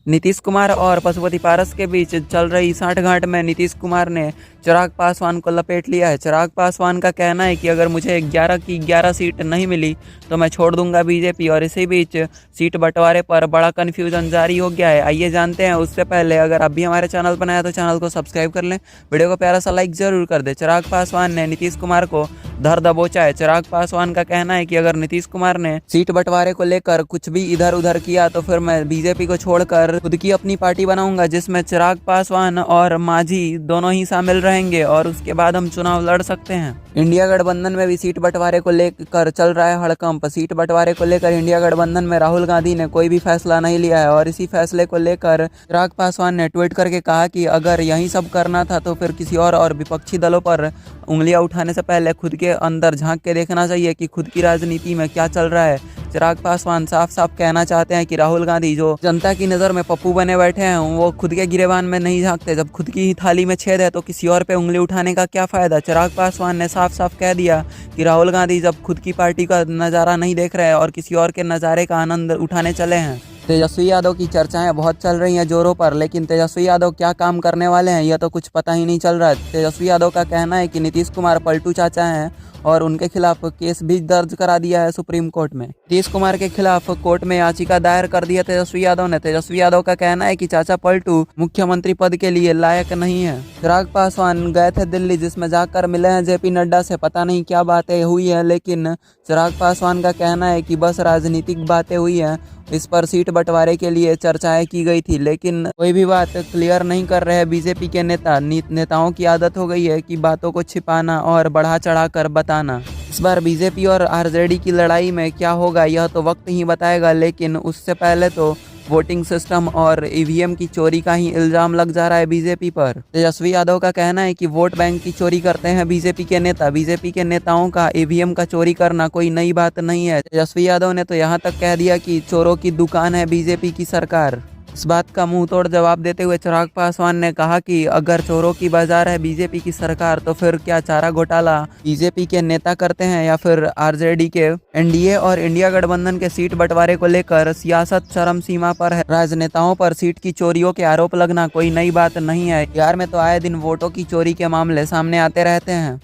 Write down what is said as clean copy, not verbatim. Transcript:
नीतीश कुमार और पशुपति पारस के बीच चल रही सांठगांठ में नीतीश कुमार ने चिराग पासवान को लपेट लिया है। चिराग पासवान का कहना है कि अगर मुझे 11 की 11 सीट नहीं मिली तो मैं छोड़ दूंगा बीजेपी। और इसी बीच सीट बंटवारे पर बड़ा कन्फ्यूजन जारी हो गया है। आइए जानते हैं। उससे पहले अगर आप भी हमारे चैनल पर नए हैं तो चैनल को सब्सक्राइब कर लें, वीडियो को प्यारा सा लाइक जरूर कर दे। चिराग पासवान ने नीतीश कुमार को धर दबोचा है। चिराग पासवान का कहना है कि अगर नीतीश कुमार ने सीट बंटवारे को लेकर कुछ भी इधर उधर किया तो फिर मैं बीजेपी को छोड़कर खुद की अपनी पार्टी बनाऊंगा, जिसमें चिराग पासवान और मांझी दोनों ही शामिल रहेंगे और उसके बाद हम चुनाव लड़ सकते हैं। इंडिया गठबंधन में भी सीट बंटवारे को लेकर चल रहा है हड़कंप। सीट बंटवारे को लेकर इंडिया गठबंधन में राहुल गांधी ने कोई भी फैसला नहीं लिया है और इसी फैसले को लेकर चिराग पासवान ने ट्वीट करके कहा कि अगर यही सब करना था तो फिर किसी और विपक्षी दलों पर उंगलियां उठाने से पहले खुद के अंदर झांक के देखना चाहिए कि खुद की राजनीति में क्या चल रहा है। चिराग पासवान साफ साफ कहना चाहते हैं कि राहुल गांधी जो जनता की नज़र में पप्पू बने बैठे हैं वो खुद के गिरेबान में नहीं झांकते। जब खुद की ही थाली में छेद है तो किसी और पे उंगली उठाने का क्या फ़ायदा। चिराग पासवान ने साफ साफ कह दिया कि राहुल गांधी जब खुद की पार्टी का नज़ारा नहीं देख रहे हैं और किसी और के नज़ारे का आनंद उठाने चले हैं। तेजस्वी यादव की चर्चाएं बहुत चल रही हैं जोरों पर, लेकिन तेजस्वी यादव क्या काम करने वाले हैं यह तो कुछ पता ही नहीं चल रहा है। तेजस्वी यादव का कहना है कि नीतीश कुमार पलटू चाचा हैं और उनके खिलाफ केस भी दर्ज करा दिया है सुप्रीम कोर्ट में। नीतीश कुमार के खिलाफ कोर्ट में याचिका दायर कर दिया तेजस्वी यादव ने। तेजस्वी यादव का कहना है कि चाचा पलटू मुख्यमंत्री पद के लिए लायक नहीं है। चिराग पासवान गए थे दिल्ली, जिसमें जाकर मिले हैं जेपी नड्डा से। पता नहीं क्या बातें हुई है, लेकिन चिराग पासवान का कहना है कि बस राजनीतिक बातें हुई हैं। इस पर सीट बंटवारे के लिए चर्चाएं की गई थी, लेकिन कोई भी बात क्लियर नहीं कर रहे बीजेपी के नेताओं की आदत हो गई है कि बातों को छिपाना और बढ़ा चढ़ाकर बताना। इस बार बीजेपी और आरजेडी की लड़ाई में क्या होगा यह तो वक्त ही बताएगा, लेकिन उससे पहले तो वोटिंग सिस्टम और ईवीएम की चोरी का ही इल्जाम लग जा रहा है बीजेपी पर। तेजस्वी यादव का कहना है कि वोट बैंक की चोरी करते हैं बीजेपी के नेता। बीजेपी के नेताओं का ईवीएम का चोरी करना कोई नई बात नहीं है। तेजस्वी यादव ने तो यहाँ तक कह दिया कि चोरों की दुकान है बीजेपी की सरकार। इस बात का मुंह तोड़ जवाब देते हुए चिराग पासवान ने कहा कि अगर चोरों की बाजार है बीजेपी की सरकार तो फिर क्या चारा घोटाला बीजेपी के नेता करते हैं या फिर आरजेडी के। एनडीए और इंडिया गठबंधन के सीट बंटवारे को लेकर सियासत चरम सीमा पर है। राजनेताओं पर सीट की चोरियों के आरोप लगना कोई नई बात नहीं है। बिहार में तो आए दिन वोटों की चोरी के मामले सामने आते रहते हैं।